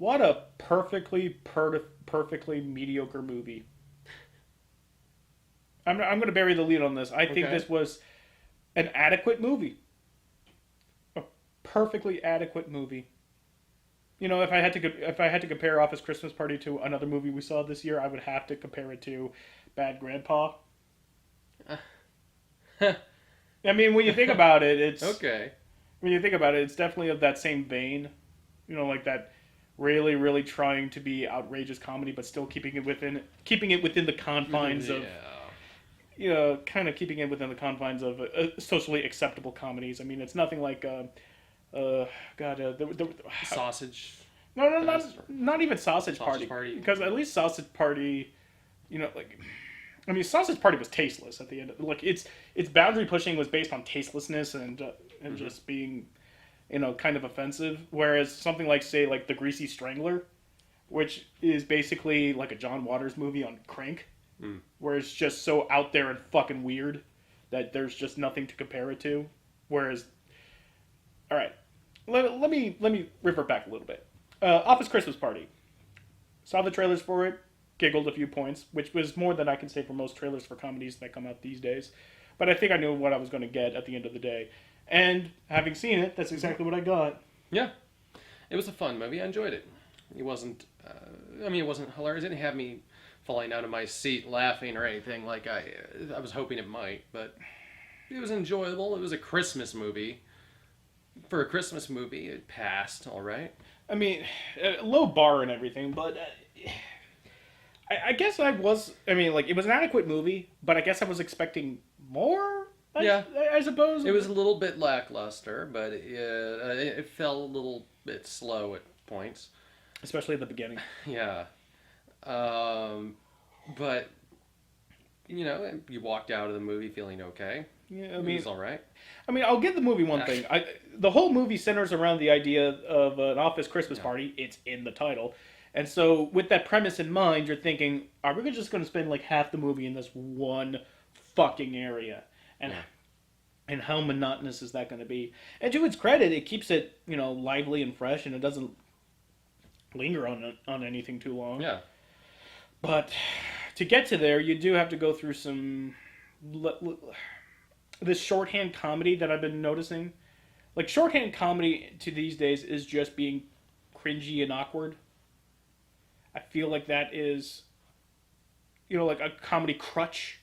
What a perfectly mediocre movie. I'm going to bury the lead on this. I think Okay. this was an adequate movie. A perfectly adequate movie. You know, if I had to compare Office Christmas Party to another movie we saw this year, I would have to compare it to Bad Grandpa. I mean, when you think about it, Okay. it's definitely of that same vein. You know, like that really trying to be outrageous comedy, but still keeping it within the confines of Yeah. kind of keeping it within the confines of socially acceptable comedies. I mean, it's nothing like God, Sausage no, no, Fest or not even Sausage Sausage Party, Party. because at least Sausage Party, like I mean, Sausage Party was tasteless at the end. Like its boundary pushing was based on tastelessness and Mm-hmm. just being kind of offensive. Whereas something like say like The Greasy Strangler, which is basically like a John Waters movie on crank, Mm. where it's just so out there and fucking weird that there's just nothing to compare it to. Whereas, all right, let me revert back a little bit. Office Christmas Party. Saw the trailers for it, giggled a few points, which was more than I can say for most trailers for comedies that come out these days. But I think I knew what I was going to get at the end of the day. And having seen it, that's Mm-hmm. exactly what I got. Yeah, it was a fun movie. I enjoyed it. It wasn't. I mean, it wasn't hilarious. It didn't have me falling out of my seat laughing or anything like I was hoping it might. But it was enjoyable. It was a Christmas movie. For a Christmas movie, it passed all right. I mean, low bar and everything, but I guess I was. I mean, like it was an adequate movie, but I guess I was expecting more. Yeah, I suppose it was a little bit lackluster, but it fell a little bit slow at points. especially at the beginning. Yeah. Um, but you walked out of the movie feeling okay. Yeah, It was all right. I'll give the movie one thing. The whole movie centers around the idea of an office Christmas Yeah. party. It's in the title, and so with that premise in mind, you're thinking, are we just going to spend like half the movie in this one fucking area? And Yeah. and how monotonous is that going to be? And to its credit, it keeps it lively and fresh, and it doesn't linger on anything too long. Yeah. But to get to there, you do have to go through some this shorthand comedy that I've been noticing. Like shorthand comedy to these days is just being cringy and awkward. I feel like that is like a comedy crutch.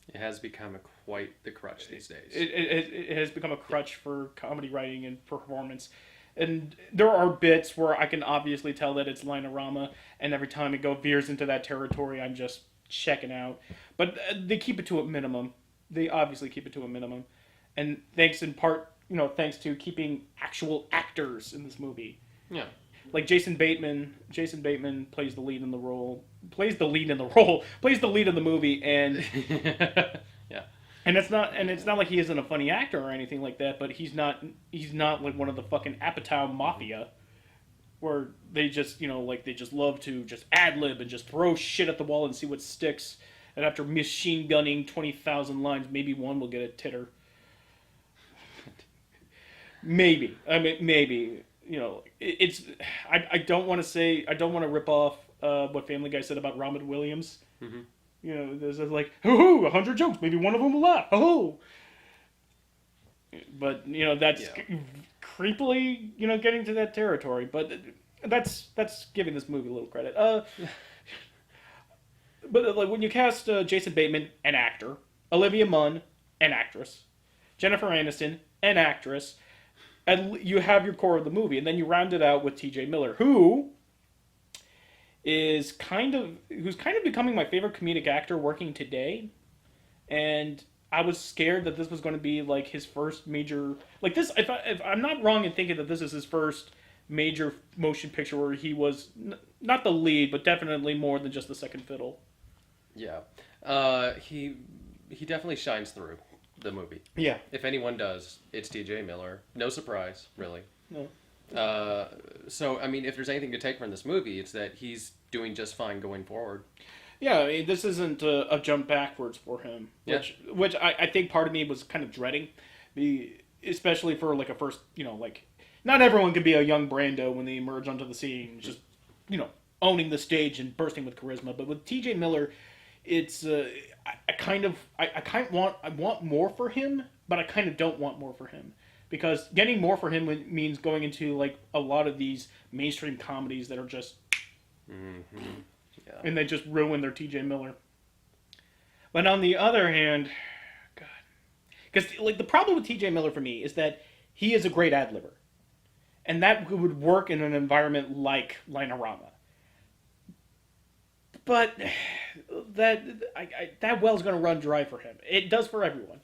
It has become quite the crutch these days. It has become a crutch for comedy writing and performance. And there are bits where I can obviously tell that it's linorama, and every time it veers into that territory, I'm just checking out. But they keep it to a minimum. They obviously keep it to a minimum, and thanks in part, thanks to keeping actual actors in this movie. Yeah. Like Jason Bateman. Jason Bateman plays the lead in the role. Plays the lead in the role. Plays the lead in the movie, and Yeah. it's not like he isn't a funny actor or anything like that. But he's not like one of the fucking Apatow mafia, where they just like they just love to just ad lib and just throw shit at the wall and see what sticks. And after machine gunning 20,000 lines, maybe one will get a titter. Maybe. I mean, maybe. It's. I don't want to say. I don't want to rip off what Family Guy said about Robin Williams. Hmm. There's like, hoo 100 jokes, maybe one of them will laugh. Oh. But that's Yeah. creepily getting to that territory. But that's giving this movie a little credit. But like when you cast Jason Bateman, an actor, Olivia Munn, an actress, Jennifer Aniston, an actress, and you have your core of the movie, and then you round it out with T.J. Miller, who's kind of becoming my favorite comedic actor working today, and I was scared that this was going to be like his first major like this. If I'm not wrong in thinking that this is his first major motion picture where he was not the lead, but definitely more than just the second fiddle. Yeah. He definitely shines through the movie. Yeah. If anyone does, it's T.J. Miller. No surprise, really. No. So, I mean, if there's anything to take from this movie, it's that he's doing just fine going forward. Yeah, I mean, this isn't a jump backwards for him, Yeah. which I think part of me was kind of dreading, especially for like a first, like not everyone could be a young Brando when they emerge onto the scene, just owning the stage and bursting with charisma. But with T.J. Miller, it's I want more for him, but I kind of don't want more for him because getting more for him means going into like a lot of these mainstream comedies that are just and they just ruin their T.J. Miller. But on the other hand, God, because like the problem with T.J. Miller for me is that he is a great ad-libber, and that would work in an environment like Linerama. But that well's going to run dry for him. It does for everyone,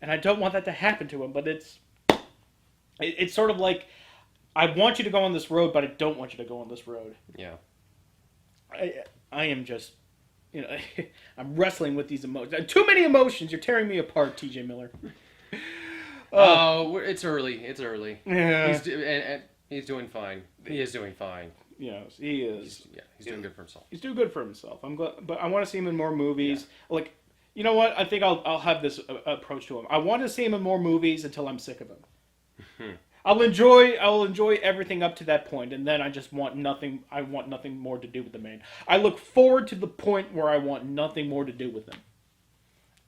and I don't want that to happen to him. But it's sort of like I want you to go on this road, but I don't want you to go on this road. Yeah. I am just, I'm wrestling with these emotions. Too many emotions. You're tearing me apart, T.J. Miller. Oh, it's early. It's early. Yeah. He's doing fine. He is doing fine. Yes, he is. He's doing good for himself. He's doing good for himself. I'm glad, but I want to see him in more movies. Yeah. Like, you know what? I think I'll have this approach to him. I want to see him in more movies until I'm sick of him. I will enjoy everything up to that point, and then I just want nothing. I want nothing more to do with the man. I look forward to the point where I want nothing more to do with him.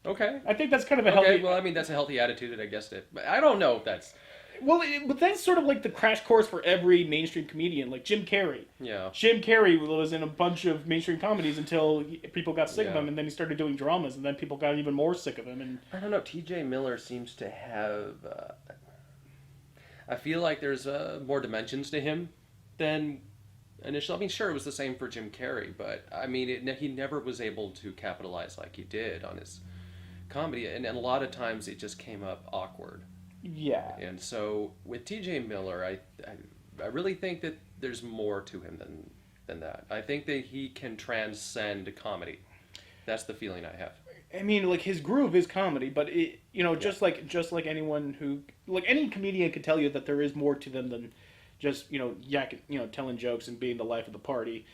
Okay. I think that's kind of a healthy... Okay, well, I mean, that's a healthy attitude, I guess. But I don't know if that's... Well, but that's sort of like the crash course for every mainstream comedian, like Jim Carrey. Yeah. Jim Carrey was in a bunch of mainstream comedies until people got sick of him, and then he started doing dramas, and then people got even more sick of him. And I don't know, T.J. Miller seems to have... I feel like there's more dimensions to him than initially. I mean, sure, it was the same for Jim Carrey, but I mean, he never was able to capitalize like he did on his comedy, and a lot of times it just came up awkward. Yeah. And so with T.J. Miller, I really think that there's more to him than that. I think that he can transcend comedy. That's the feeling I have. I mean, like his groove is comedy, but just like anyone who, like any comedian could tell you that there is more to them than just telling jokes and being the life of the party.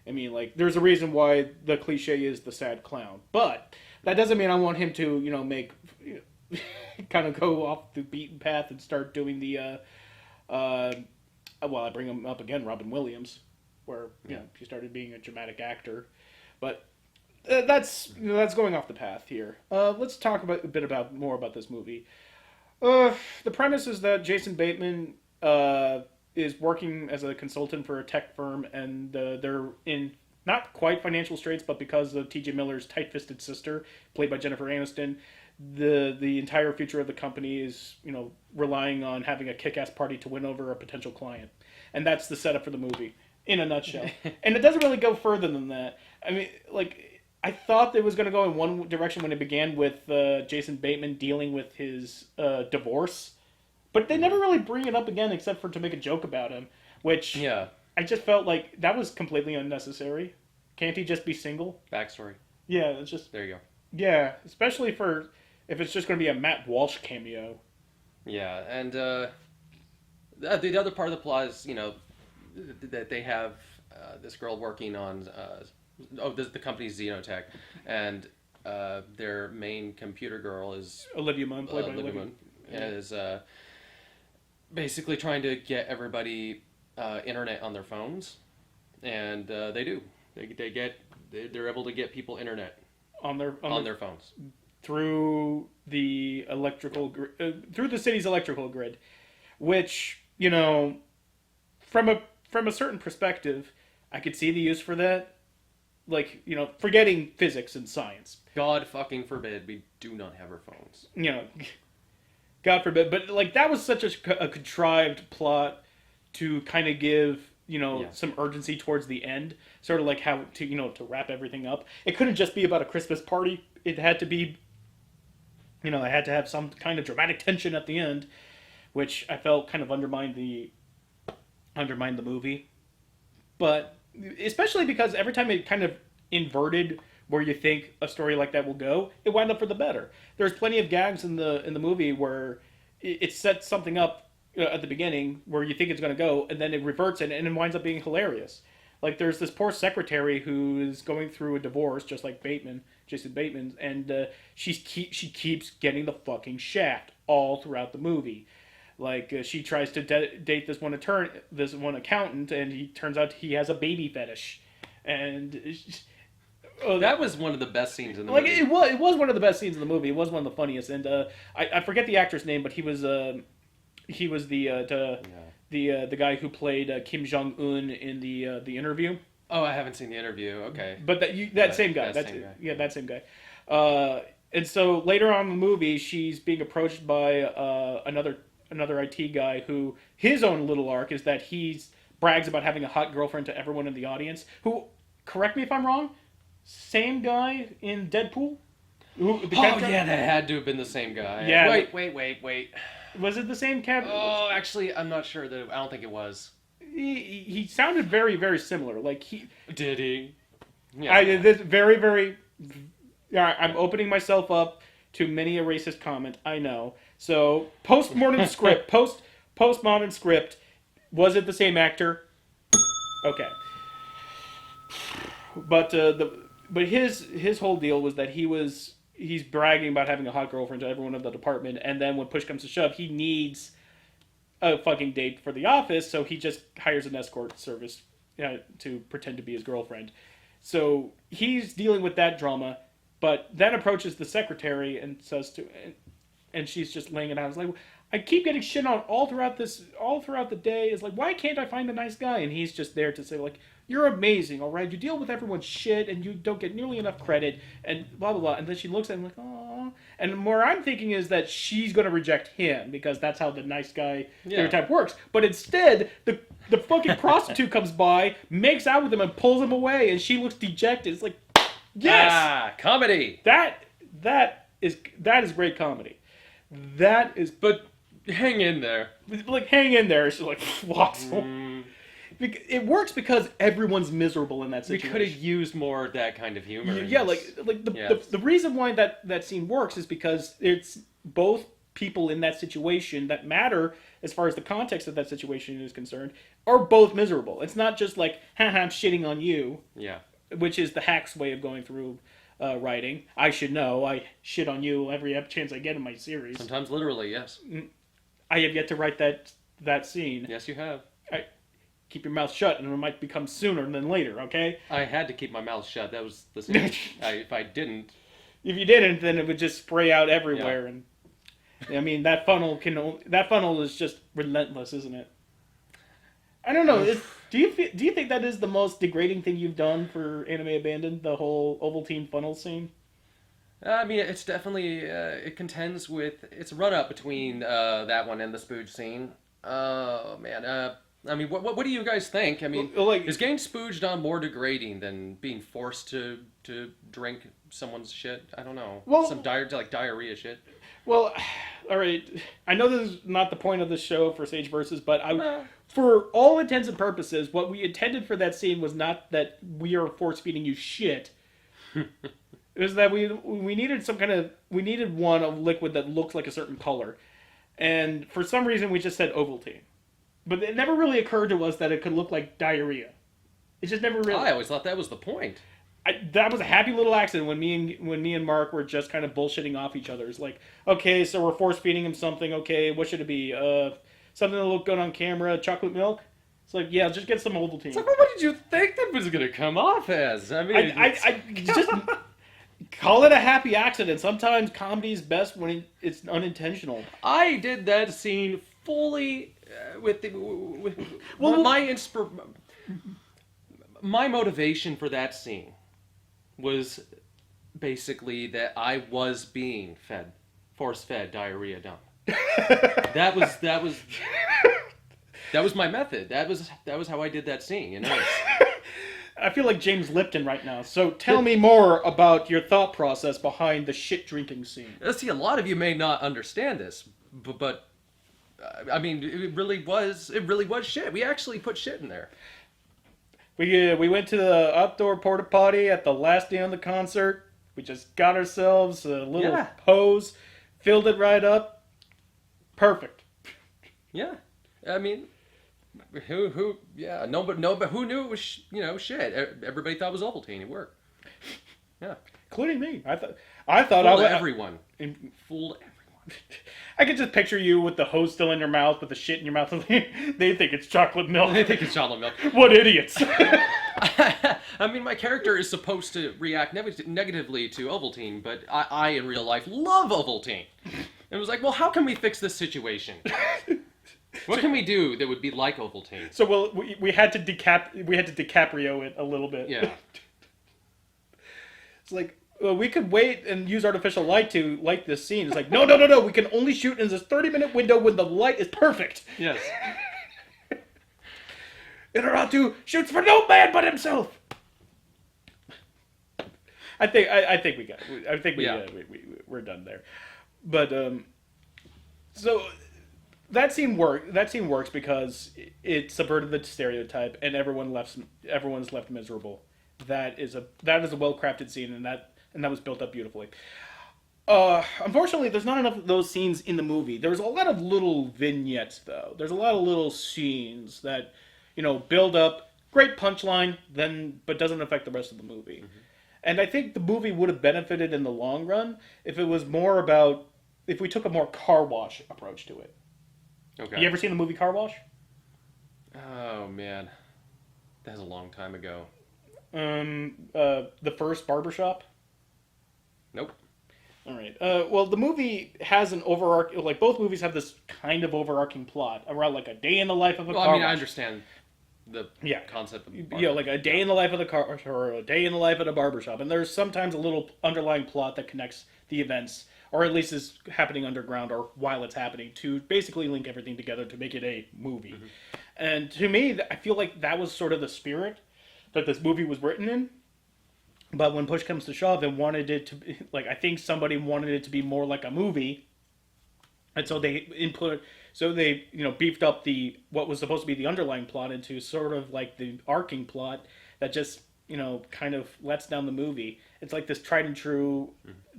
I mean, like there's a reason why the cliche is the sad clown, but that doesn't mean I want him to make kind of go off the beaten path and start doing the I bring him up again, Robin Williams, where he started being a dramatic actor, but. That's going off the path here. Let's talk a bit more about this movie. The premise is that Jason Bateman is working as a consultant for a tech firm, and they're in not quite financial straits, but because of T.J. Miller's tight-fisted sister, played by Jennifer Aniston, the entire future of the company is relying on having a kick-ass party to win over a potential client, and that's the setup for the movie in a nutshell. And it doesn't really go further than that. I mean, like. I thought it was going to go in one direction when it began with Jason Bateman dealing with his divorce. But they never really bring it up again except for to make a joke about him. Which I just felt like that was completely unnecessary. Can't he just be single? Backstory. Yeah, it's just... There you go. Yeah, especially for if it's just going to be a Matt Walsh cameo. Yeah, and the other part of the plot is, that they have this girl working on... the company's Xenotech, and their main computer girl is Olivia Munn, played by Olivia Munn, is basically trying to get everybody internet on their phones, and they do. They're able to get people internet on their phones through the through the city's electrical grid, which from a certain perspective, I could see the use for that. Like, forgetting physics and science. God fucking forbid we do not have our phones. God forbid. But, like, that was such a contrived plot to kind of give, some urgency towards the end. Sort of like how to wrap everything up. It couldn't just be about a Christmas party. It had to be, it had to have some kind of dramatic tension at the end, which I felt kind of undermined the movie. But... especially because every time it kind of inverted where you think a story like that will go, it wound up for the better. There's plenty of gags in the movie where it sets something up at the beginning where you think it's going to go, and then it reverts and it winds up being hilarious. Like there's this poor secretary who is going through a divorce, just like Jason Bateman, and she keeps getting the fucking shaft all throughout the movie. Like she tries to date this one accountant, and he turns out he has a baby fetish, and That was one of the best scenes in the like movie. it was one of the best scenes in the movie. It was one of the funniest, and I forget the actor's name, but he was the guy who played Kim Jong Un in the Interview. Oh, I haven't seen the Interview. Okay, But that same guy. That same guy. And so later on in the movie, she's being approached by another IT guy who his own little arc is that he brags about having a hot girlfriend to everyone in the audience. Who, correct me if I'm wrong, same guy in Deadpool. that had to have been the same guy. Yeah. Wait. Was it the same cab? Oh, actually, I'm not sure. I don't think it was. He sounded very, very similar. Like he did he? Yeah. This very, very. Yeah, I'm opening myself up to many a racist comment. I know. So postmortem script. Postmortem script. Was it the same actor? Okay. But his whole deal was that he's bragging about having a hot girlfriend to everyone in the department, and then when push comes to shove, he needs a fucking date for the office, so he just hires an escort service to pretend to be his girlfriend. So he's dealing with that drama, but then approaches the secretary and says and she's just laying it out. It's like, I keep getting shit on all throughout the day. It's like, why can't I find a nice guy? And he's just there to say, like, you're amazing, all right? You deal with everyone's shit, and you don't get nearly enough credit, and blah, blah, blah. And then she looks at him like, oh. And more I'm thinking is that she's going to reject him, because that's how the nice guy stereotype works. But instead, the fucking prostitute comes by, makes out with him, and pulls him away, and she looks dejected. It's like, yes! Comedy! That is great comedy. That is... But hang in there. Like, hang in there. She, like, walks home. It works because everyone's miserable in that situation. We could have used more of that kind of humor. Yeah, the reason why that scene works is because it's both people in that situation that matter as far as the context of that situation is concerned are both miserable. It's not just like, haha, I'm shitting on you. Yeah. Which is the hack's way of going through writing. I should know. I shit on you every chance I get in my series. Sometimes literally, yes. I have yet to write that scene. Yes, you have. Keep your mouth shut, and it might become sooner than later, okay? I had to keep my mouth shut. That was the scene. If I didn't... If you didn't, then it would just spray out everywhere. Yeah. And I mean, that funnel is just relentless, isn't it? I don't know. Do you think that is the most degrading thing you've done for Anime Abandoned, the whole Ovaltine funnel scene? I mean, it's definitely it contends with it's a run up between that one and the spooge scene. Oh man. I mean, what do you guys think? I mean, is getting spooged on more degrading than being forced to drink someone's shit? I don't know. Well, some diarrhea shit. Well, all right. I know this is not the point of the show for Sage Versus, but for all intents and purposes, what we intended for that scene was not that we are force feeding you shit. It was that we needed we needed a liquid that looked like a certain color, and for some reason we just said Ovaltine. But it never really occurred to us that it could look like diarrhea. It just never really... I always thought that was the point. That was a happy little accident when me and Mark were just kind of bullshitting off each other. It's like, okay, so we're force feeding him something. Okay, what should it be? Something that looked good on camera. Chocolate milk. It's like, yeah, just get some Ovaltine. It's like, well, what did you think that was going to come off as? I mean, I just call it a happy accident. Sometimes comedy is best when it's unintentional. I did that scene fully my motivation for that scene was basically that I was being force-fed diarrhea dump. That was my method. That was how I did that scene, you know. I feel like James Lipton right now. So tell me more about your thought process behind the shit drinking scene. See, a lot of you may not understand this, but I mean, it really was shit. We actually put shit in there. We went to the outdoor porta potty at the last day on the concert. We just got ourselves a little hose, filled it right up. Perfect. Yeah, I mean, but who knew it was shit. Everybody thought it was Ovaltine. It worked. Yeah, including me. I thought fooled everyone. Fooled everyone. I could just picture you with the hose still in your mouth, with the shit in your mouth. They think it's chocolate milk. I think it's chocolate milk. What idiots! I mean, my character is supposed to react negatively to Ovaltine, but I in real life love Ovaltine. It was like, well, how can we fix this situation? What can we do that would be like Ovaltine? So we had to DiCaprio it a little bit. Yeah. It's like, well, we could wait and use artificial light to light this scene. It's like, no. We can only shoot in this 30-minute window when the light is perfect. Yes. Inaratu shoots for no man but himself. I think we got it. I think we're done there. But so that scene works because it subverted the stereotype and everyone's left miserable. That is a well-crafted scene, and that was built up beautifully. Unfortunately, there's not enough of those scenes in the movie. There's a lot of little vignettes, though. There's a lot of little scenes that, build up. Great punchline, but doesn't affect the rest of the movie. Mm-hmm. And I think the movie would have benefited in the long run if it was more about, if we took a more car wash approach to it. Okay. You ever seen the movie Car Wash? Oh, man. That was a long time ago. The first barbershop? Nope. All right. Well, the movie has an overarching, like both movies have this kind of overarching plot around like a day in the life of a car wash. I understand the concept of like a day in the life of the car wash or a day in the life of the barbershop. And there's sometimes a little underlying plot that connects the events, or at least is happening underground or while it's happening, to basically link everything together to make it a movie. Mm-hmm. And to me, I feel like that was sort of the spirit that this movie was written in. But when push comes to shove, they wanted it to be, like, I think somebody wanted it to be more like a movie. And so they beefed up what was supposed to be the underlying plot into sort of like the arcing plot that just, kind of lets down the movie. It's like this tried and true,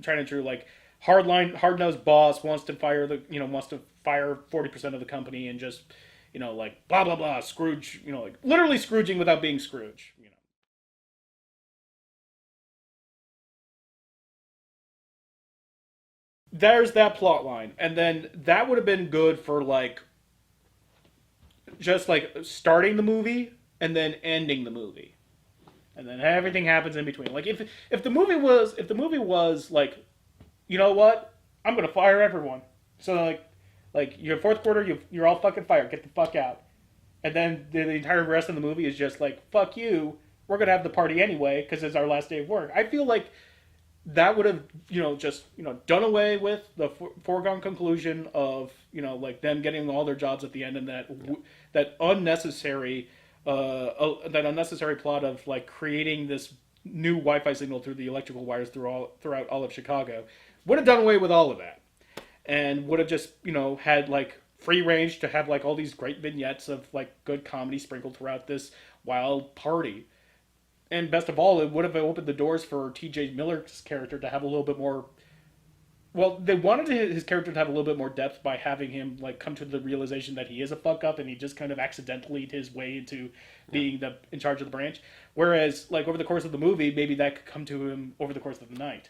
like, hard-nosed boss wants to fire 40% of the company and just, like, blah, blah, blah, Scrooge, like, literally Scrooging without being Scrooge, There's that plot line, and then that would have been good for like just like starting the movie and then ending the movie, and then everything happens in between. Like if the movie was like, you know what, I'm gonna fire everyone. So like your fourth quarter, you're all fucking fired. Get the fuck out. And then the entire rest of the movie is just like, fuck you. We're gonna have the party anyway because it's our last day of work. I feel like that would have, done away with the foregone conclusion of, like them getting all their jobs at the end, and that unnecessary plot of like creating this new Wi-Fi signal through the electrical wires throughout all of Chicago would have done away with all of that, and would have just, had like free range to have like all these great vignettes of like good comedy sprinkled throughout this wild party. And best of all, it would have opened the doors for T.J. Miller's character to have a little bit more. Well, they wanted his character to have a little bit more depth by having him like come to the realization that he is a fuck up and he just kind of accidentally his way into being in charge of the branch. Whereas, like over the course of the movie, maybe that could come to him over the course of the night,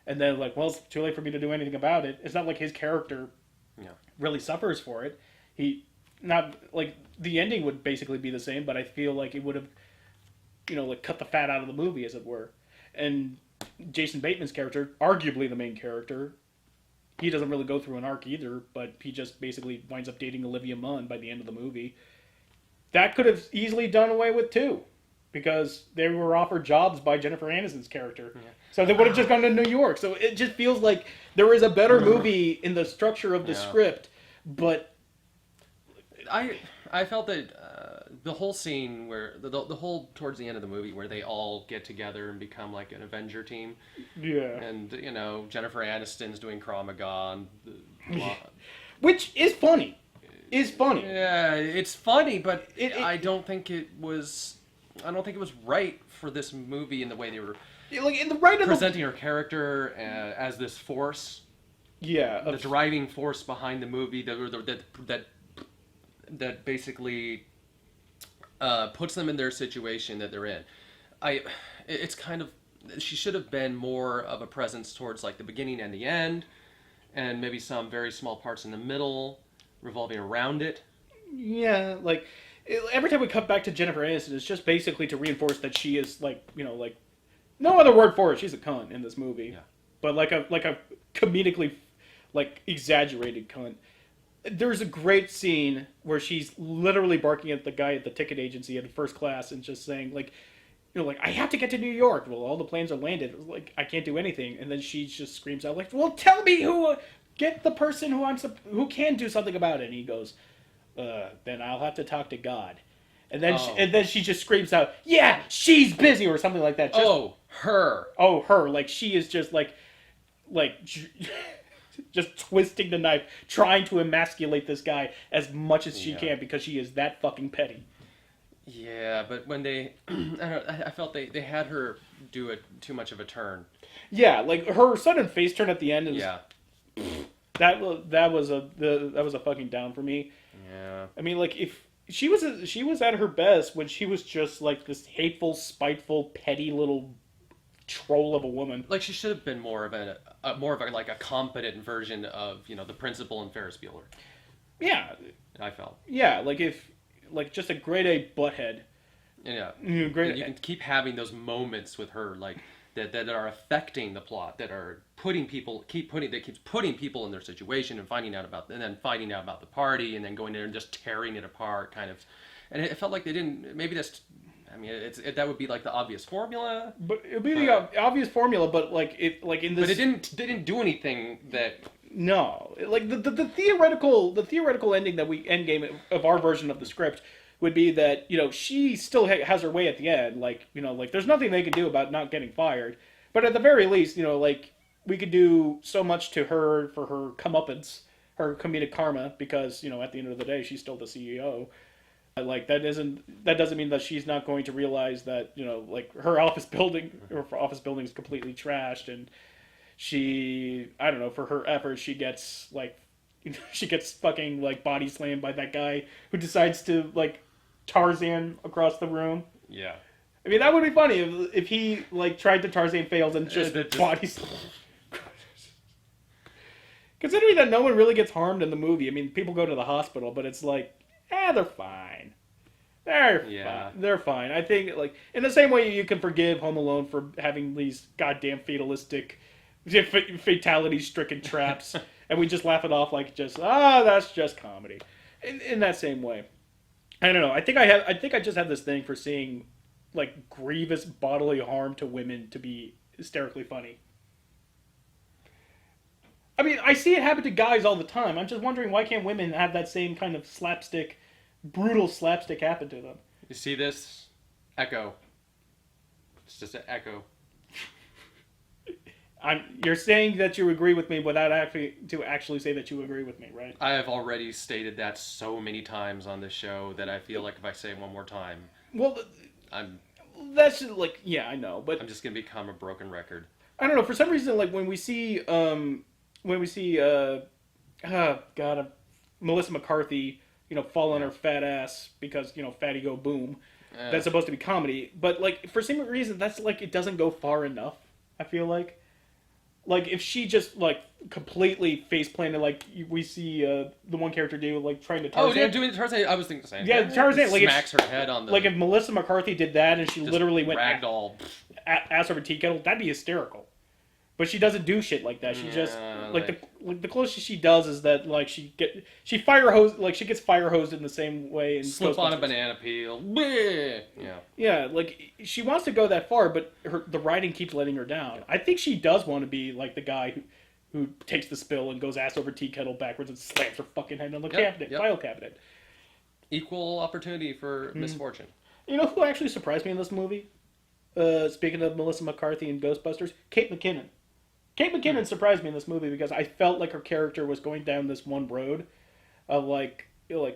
and then like, well, it's too late for me to do anything about it. It's not like his character really suffers for it. The ending would basically be the same, but I feel like it would have, like cut the fat out of the movie, as it were. And Jason Bateman's character, arguably the main character, he doesn't really go through an arc either, but he just basically winds up dating Olivia Munn by the end of the movie. That could have easily done away with too, because they were offered jobs by Jennifer Aniston's character. Yeah. So they would have just gone to New York. So it just feels like there is a better movie in the structure of the script, but I felt that the whole scene where the whole towards the end of the movie where they all get together and become like an Avenger team. Yeah. And Jennifer Aniston's doing Krav Maga, which is funny. Yeah, it's funny, but I don't think it was right for this movie in the way they were like in the right of presenting her character as this force. Yeah. The driving force behind the movie that basically puts them in their situation that they're in. It's kind of, she should have been more of a presence towards like the beginning and the end, and maybe some very small parts in the middle revolving around it. Yeah, like every time we cut back to Jennifer Aniston, it's just basically to reinforce that she is like like no other word for it. She's a cunt in this movie, Yeah. but like a comedically like exaggerated cunt. There's a great scene where she's literally barking at the guy at the ticket agency at first class and just saying like, like I have to get to New York. Well, all the planes are landed. Like I can't do anything, and then she just screams out like, "Well, tell me who, get the person who can do something about it." And he goes, "Then I'll have to talk to God." And then she just screams out, "Yeah, she's busy," or something like that. Her. Oh, her. Like she is just like just twisting the knife, trying to emasculate this guy as much as she can because she is that fucking petty. Yeah, but when they, I felt they had her do too much of a turn. Yeah, like her sudden face turn at the end. Yeah. That was a fucking down for me. Yeah. I mean, like if she was at her best when she was just like this hateful, spiteful, petty little troll of a woman. Like she should have been more of a like a competent version of the principal in Ferris Bueller. Yeah. I felt. Yeah, like just a grade A butthead. Yeah. Great. You can keep having those moments with her, like that are affecting the plot, that are keeps putting people in their situation and finding out about the party, and then going there and just tearing it apart, kind of. And it felt like they didn't. Maybe that's. I mean, that would be like the obvious formula. But it would be the obvious formula, but like in this. But they didn't do anything that. No, like the theoretical ending that endgame of our version of the script would be that she still has her way at the end. Like like there's nothing they can do about not getting fired, but at the very least, like we could do so much to her for her comeuppance, her comedic karma, because at the end of the day she's still the CEO. Like that doesn't mean that she's not going to realize that like her office building is completely trashed, and she, I don't know, for her efforts she gets like she gets fucking like body slammed by that guy who decides to like Tarzan across the room. Yeah. I mean that would be funny if he like tried to Tarzan fails and just body slam. Considering that no one really gets harmed in the movie, I mean people go to the hospital, but it's like they're fine. They're fine. I think like in the same way you can forgive Home Alone for having these goddamn fatalistic, fatality-stricken traps, and we just laugh it off like that's just comedy. In that same way, I don't know. I think I just have this thing for seeing like grievous bodily harm to women to be hysterically funny. I mean, I see it happen to guys all the time. I'm just wondering why can't women have that same kind of brutal slapstick happen to them? You see this? Echo. It's just an echo. You're saying that you agree with me without actually say that you agree with me, right? I have already stated that so many times on this show that I feel like if I say it one more time, well, that's like I know, but I'm just gonna become a broken record. I don't know. For some reason, like when we see Melissa McCarthy, fall on her fat ass because fatty go boom. That's supposed to be comedy, but like for some reason that's like it doesn't go far enough. I feel like if she just like completely face planted like we see the one character do like trying to Tarzan. Oh yeah, doing Tarzan. I was thinking the same. Yeah, Tarzan like smacks her head on the. Like if Melissa McCarthy did that and she literally went ragdoll ass over tea kettle, that'd be hysterical. But she doesn't do shit like that. She just the closest she does is that like she gets fire hosed in the same way. In slip on a banana peel. Yeah. Yeah, like she wants to go that far, but the writing keeps letting her down. I think she does want to be like the guy who takes the spill and goes ass over tea kettle backwards and slams her fucking head on the file cabinet. Equal opportunity for misfortune. You know who actually surprised me in this movie? Speaking of Melissa McCarthy and Ghostbusters, Kate McKinnon. Kate McKinnon surprised me in this movie because I felt like her character was going down this one road of like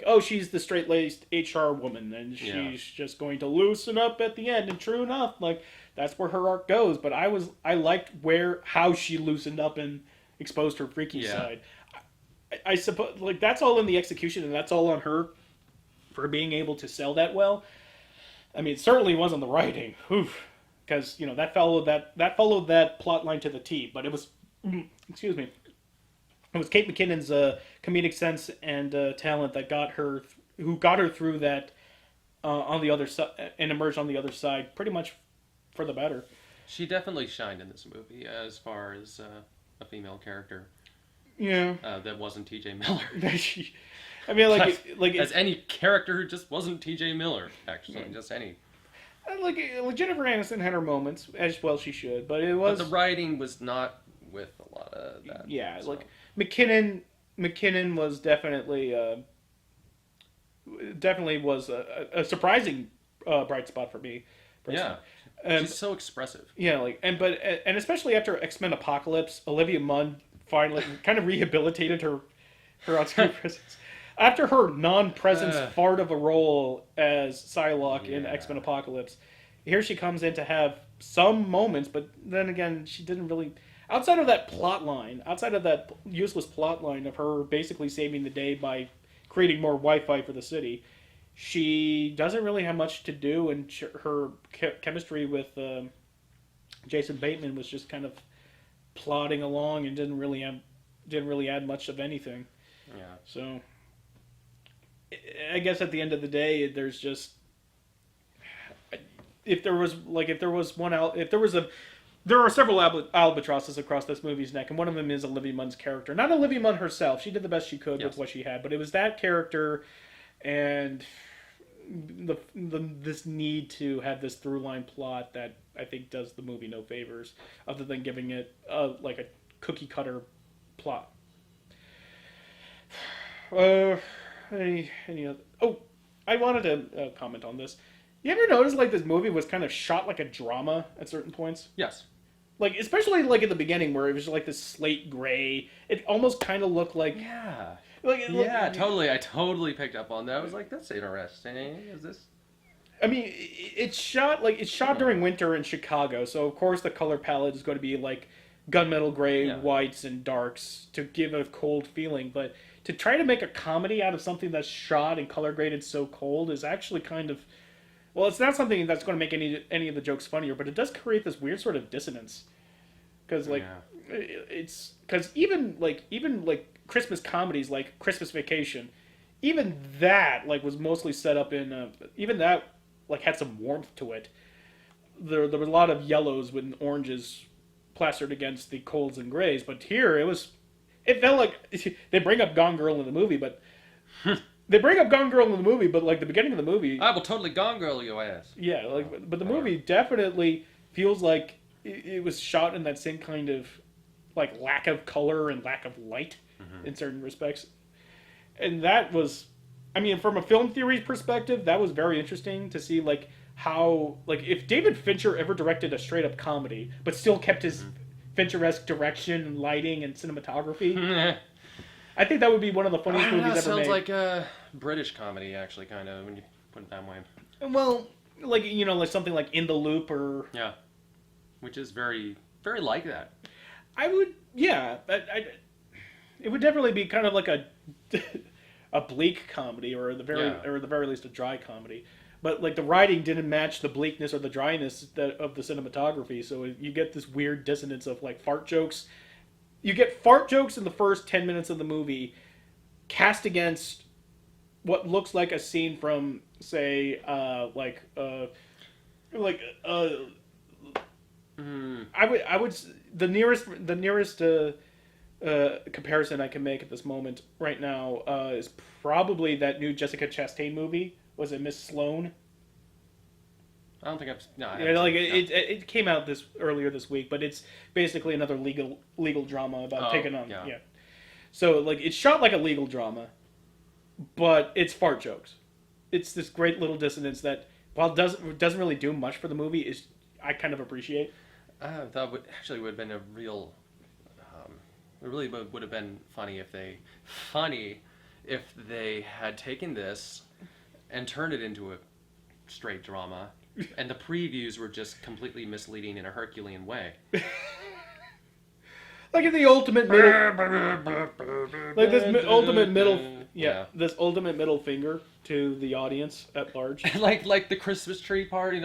oh, she's the straight-laced HR woman and she's just going to loosen up at the end, and true enough, like that's where her arc goes. But I liked how she loosened up and exposed her freaky side. I suppose like that's all in the execution and that's all on her for being able to sell that well. I mean, it certainly wasn't the writing. Oof. Because that followed that plot line to the T, but it was, excuse me, it was Kate McKinnon's comedic sense and talent that who got her through that on the other side and emerged on the other side pretty much for the better. She definitely shined in this movie as far as a female character. Yeah. That wasn't T.J. Miller. I mean, as any character who just wasn't T.J. Miller, actually, just any. Like Jennifer Aniston had her moments, as well she should, but it was. But the writing was not with a lot of that. Yeah, so. like McKinnon was definitely was a surprising bright spot for me. Personally. Yeah, she's so expressive. Yeah, and especially after X-Men Apocalypse, Olivia Munn finally kind of rehabilitated her on-screen presence. After her non-presence fart of a role as Psylocke in X-Men Apocalypse, here she comes in to have some moments, but then again, she didn't really... outside of that useless plot line of her basically saving the day by creating more Wi-Fi for the city, she doesn't really have much to do, and her chemistry with Jason Bateman was just kind of plodding along and didn't really add much of anything. Yeah. So... I guess at the end of the day, there's just there are several albatrosses across this movie's neck, and one of them is Olivia Munn's character. Not Olivia Munn herself; she did the best she could with what she had, but it was that character, and this need to have this through line plot that I think does the movie no favors, other than giving it like a cookie cutter plot. Any other? Oh, I wanted to comment on this. You ever notice like this movie was kind of shot like a drama at certain points? Yes. Like especially like at the beginning where it was just like this slate gray. It almost kind of looked like totally. I totally picked up on that. I was like, that's interesting. Is this? I mean, it's shot during winter in Chicago, so of course the color palette is going to be like gunmetal gray, whites, and darks to give a cold feeling, but to try to make a comedy out of something that's shot and color graded so cold is actually kind of... well, it's not something that's going to make any of the jokes funnier, but it does create this weird sort of dissonance. Because, it's... because even Christmas comedies like Christmas Vacation, even that, was mostly set up in... even that, had some warmth to it. There were a lot of yellows with oranges plastered against the colds and grays, but here it felt like they bring up Gone Girl in the movie, but the beginning of the movie, I will totally Gone Girl your ass. Yeah, but the movie definitely feels like it was shot in that same kind of lack of color and lack of light in certain respects, and that was, I mean, from a film theory perspective, that was very interesting to see how if David Fincher ever directed a straight up comedy but still kept his Fincher-esque direction and lighting and cinematography. I think that would be one of the funniest movies ever sounds made. Like a British comedy, actually, kind of, when you put it that way. Well, something like In the Loop or... yeah. Which is very, very like that. I would... yeah. It would definitely be kind of like a bleak comedy, or at the very least a dry comedy. But the writing didn't match the bleakness or the dryness of the cinematography, so you get this weird dissonance of fart jokes. You get fart jokes in the first 10 minutes of the movie, cast against what looks like a scene from, say, I would the nearest comparison I can make at this moment right now is probably that new Jessica Chastain movie. Was it Miss Sloane? I don't think I've... no, I it came out earlier this week, but it's basically another legal drama about taking on... Yeah. So, it's shot like a legal drama, but it's fart jokes. It's this great little dissonance that, while it doesn't really do much for the movie, I kind of appreciate. I thought would have been a real... it really would have been funny if they had taken this and turned it into a straight drama, and the previews were just completely misleading in a Herculean way. In the ultimate middle... this ultimate middle... Yeah, this ultimate middle finger to the audience at large. like the Christmas tree part,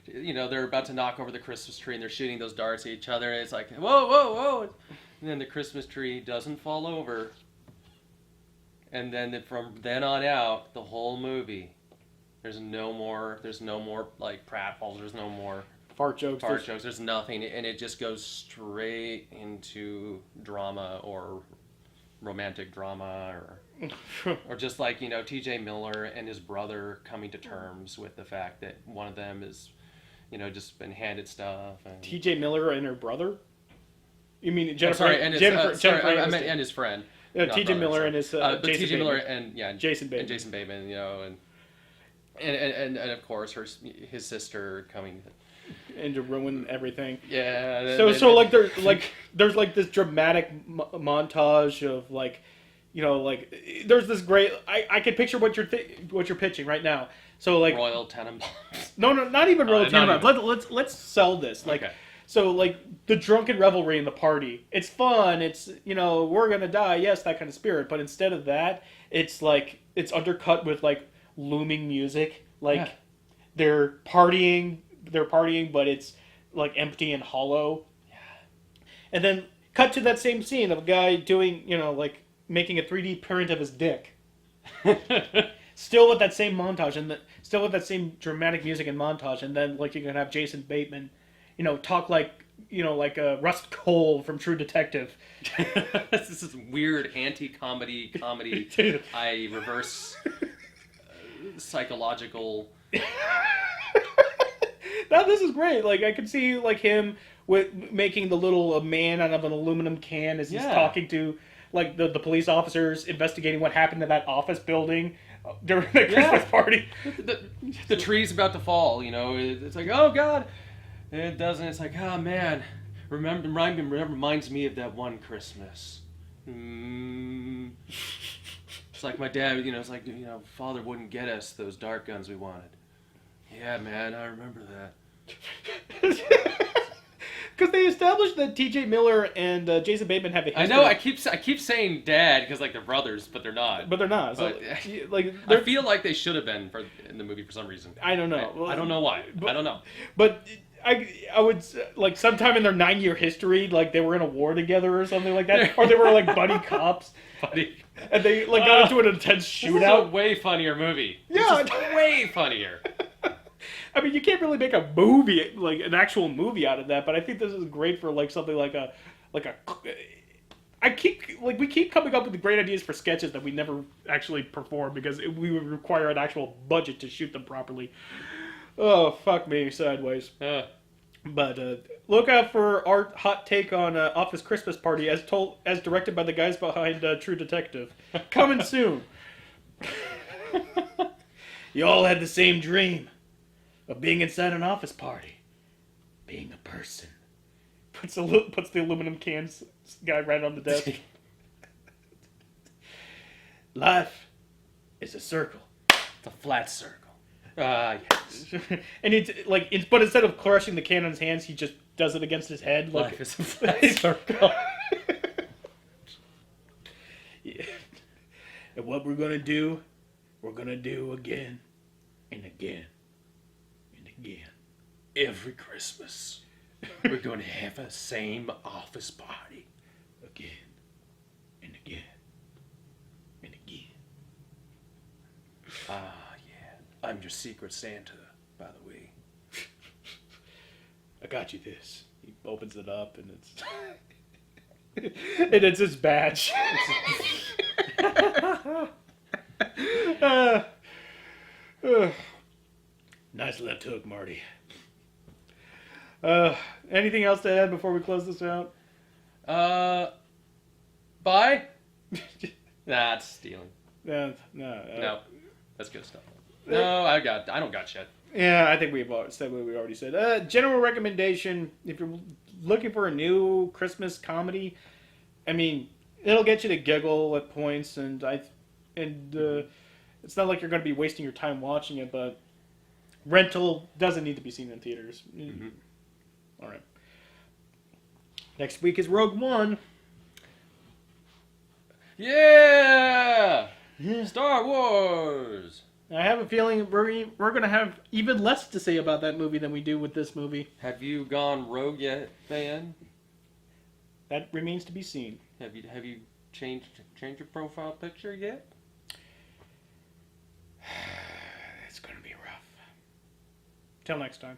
they're about to knock over the Christmas tree and they're shooting those darts at each other, and it's like, whoa, whoa, whoa! And then the Christmas tree doesn't fall over. And then from then on out, the whole movie, there's no more like pratfalls. There's no more Fart jokes. There's nothing, and it just goes straight into drama or romantic drama, or just like T.J. Miller and his brother coming to terms with the fact that one of them is, just been handed stuff. And... T.J. Miller and her brother. You mean Jennifer? I meant and his friend. T.J. Miller and his T.J. Miller and Jason Bateman, and of course his sister coming and to ruin everything. Yeah. So there's this dramatic montage of there's this great. I can picture what you're pitching right now. So Royal Tenenbaums. No, not even Royal Tenenbaums. Let's sell this. Okay. So, the drunken revelry in the party. It's fun. It's, we're going to die. Yes, that kind of spirit. But instead of that, it's, it's undercut with, looming music. They're partying, but it's, empty and hollow. Yeah. And then cut to that same scene of a guy doing, making a 3D print of his dick. Still with that same montage. And still with that same dramatic music and montage. And then, you're going to have Jason Bateman... talk like Rust Cole from True Detective. This is weird anti-comedy comedy. I reverse psychological. Now this is great. I could see him with making the little man out of an aluminum can as he's talking to the police officers investigating what happened to that office building during the Christmas party. The tree's about to fall. It's like, oh God. It doesn't. It's like, oh man, reminds me of that one Christmas. It's like my dad. It's like Father wouldn't get us those dart guns we wanted. Yeah, man, I remember that. Because they established that T.J. Miller and Jason Bateman have a history. I know. I keep saying dad because they're brothers, but they're not. But they're not. But, I feel like they should have been in the movie for some reason. I don't know. I don't know why. I don't know. But. I would sometime in their 9-year history, they were in a war together or something like that, or they were buddy cops, and they got into an intense shootout. This is a way funnier movie. Yeah, this is way funnier. I mean, you can't really make a movie an actual movie out of that, but I think this is great for something like a. We keep coming up with great ideas for sketches that we never actually perform because we would require an actual budget to shoot them properly. Oh, fuck me sideways. But look out for our hot take on Office Christmas Party as directed by the guys behind True Detective. Coming soon. You all had the same dream of being inside an office party. Being a person. Puts the aluminum cans guy right on the desk. Life is a circle. It's a flat circle. Yes. And but instead of crushing the can in his hands, he just does it against his head. Life is a flat circle. Yeah. And what we're gonna do again and again and again. Every Christmas, we're gonna have a same office party. Again and again and again. I'm your secret Santa, by the way. I got you this. He opens it up and it's his badge. Nice left hook, Marty. Anything else to add before we close this out? Bye? Nah, it's stealing. No. That's good stuff. No, I don't got shit. Yeah, I think we've said what we already said. General recommendation, if you're looking for a new Christmas comedy, I mean, it'll get you to giggle at points, and it's not like you're going to be wasting your time watching it, but rental doesn't need to be seen in theaters. Mm-hmm. All right. Next week is Rogue One. Yeah! Star Wars! I have a feeling we're going to have even less to say about that movie than we do with this movie. Have you gone rogue yet, fan? That remains to be seen. Have you changed your profile picture yet? It's going to be rough. Till next time.